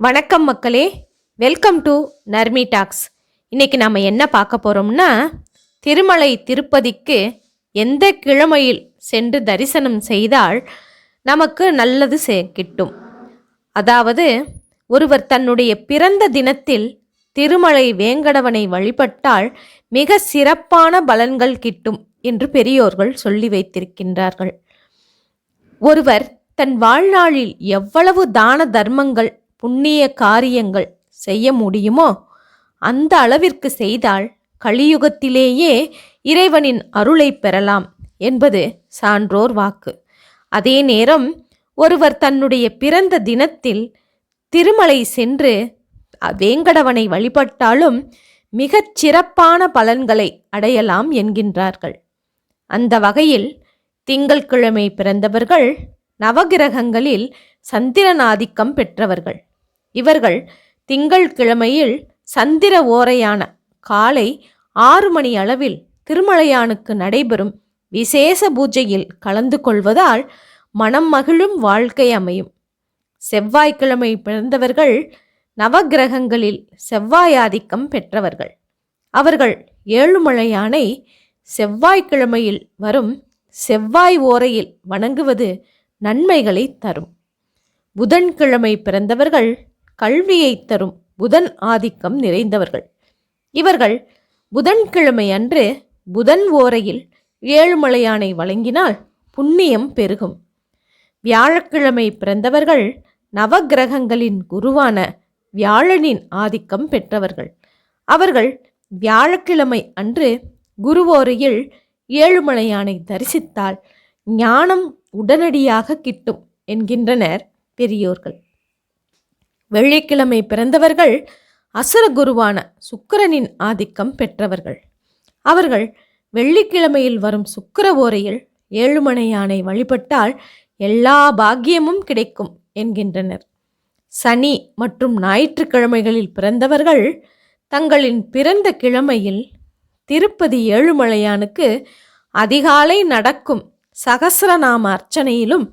வணக்கம் மக்களே, welcome to Narmi tax. இன்னைக்கு நாம் என்ன பார்க்க போகிறோம்னா, திருமலை திருப்பதிக்கு எந்த கிழமையில் சென்று தரிசனம் செய்தால் நமக்கு நல்லது கிட்டும். அதாவது ஒருவர் தன்னுடைய பிறந்த தினத்தில் திருமலை வேங்கடவனை வழிபட்டால் மிக சிறப்பான பலன்கள் கிட்டும் என்று பெரியோர்கள் சொல்லி வைத்திருக்கின்றார்கள். ஒருவர் தன் வாழ்நாளில் எவ்வளவு தான தர்மங்கள் புண்ணிய காரியங்கள் செய்ய முடியுமோ அந்த அளவிற்கு செய்தால் கலியுகத்திலேயே இறைவனின் அருளை பெறலாம் என்பது சான்றோர் வாக்கு. அதே நேரம் ஒருவர் தன்னுடைய பிறந்த தினத்தில் திருமலை சென்று வேங்கடவனை வழிபட்டாலும் மிகச் சிறப்பான பலன்களை அடையலாம் என்கின்றார்கள். அந்த வகையில் திங்கள்கிழமை பிறந்தவர்கள் நவகிரகங்களில் சந்திரன் ஆதிக்கம் பெற்றவர்கள். இவர்கள் திங்கள் கிழமையில் சந்திர ஓரையான காலை 6 மணி அளவில் திருமலையானுக்கு நடைபெறும் விசேஷ பூஜையில் கலந்து கொள்வதால் மனம் மகிழும் வாழ்க்கை அமையும். செவ்வாய்க்கிழமை பிறந்தவர்கள் நவகிரகங்களில் செவ்வாய் ஆதிக்கம் பெற்றவர்கள். அவர்கள் ஏழுமலையானை செவ்வாய்க்கிழமையில் வரும் செவ்வாய் ஓரையில் வணங்குவது நன்மைகளை தரும். புதன்கிழமை பிறந்தவர்கள் கல்வியை தரும் புதன் ஆதிக்கம் நிறைந்தவர்கள். இவர்கள் புதன்கிழமை அன்று புதன் ஓரையில் ஏழுமலையானை வழங்கினால் புண்ணியம் பெருகும். வியாழக்கிழமை பிறந்தவர்கள் நவகிரகங்களின் குருவான வியாழனின் ஆதிக்கம் பெற்றவர்கள். அவர்கள் வியாழக்கிழமை அன்று குருவோரையில் ஏழுமலையானை தரிசித்தால் ஞானம் உடனடியாக கிட்டும் என்கின்றனர் பெரியோர்கள். வெள்ளிக்கிழமை பிறந்தவர்கள் அசுர குருவான சுக்கிரனின் ஆதிக்கம் பெற்றவர்கள். அவர்கள் வெள்ளிக்கிழமையில் வரும் சுக்கிர ஓரையில் ஏழுமலையானை வழிபட்டால் எல்லா பாக்கியமும் கிடைக்கும் என்கின்றனர். சனி மற்றும் ஞாயிற்றுக்கிழமைகளில் பிறந்தவர்கள் தங்களின் பிறந்த கிழமையில் திருப்பதி ஏழுமலையானுக்கு அதிகாலை நடக்கும் சகஸ்ரநாம அர்ச்சனையிலும்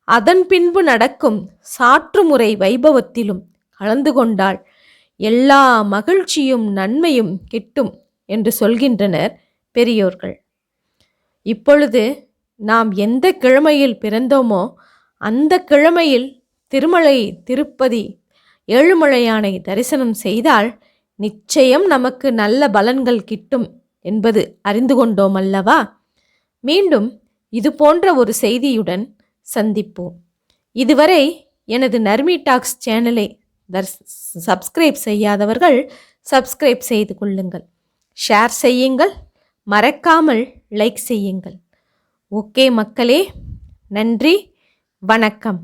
அதன் பின்பு நடக்கும் சாற்றுமுறை வைபவத்திலும் கலந்து கொண்டால் எல்லா மகிழ்ச்சியும் நன்மையும் கிட்டும் என்று சொல்கின்றனர் பெரியோர்கள். இப்பொழுது நாம் எந்த கிழமையில் பிறந்தோமோ அந்த கிழமையில் திருமலை திருப்பதி ஏழுமலையானை தரிசனம் செய்தால் நிச்சயம் நமக்கு நல்ல பலன்கள் கிட்டும் என்பது அறிந்து கொண்டோம் அல்லவா? மீண்டும் இது போன்ற ஒரு செய்தியுடன் சந்திப்போம். இதுவரை எனது நர்மி டாக்ஸ் சேனலை சப்ஸ்கிரைப் செய்யாதவர்கள் சப்ஸ்கிரைப் செய்து கொள்ளுங்கள், ஷேர் செய்யுங்கள், மறக்காமல் லைக் செய்யுங்கள். ஓகே மக்களே, நன்றி, வணக்கம்.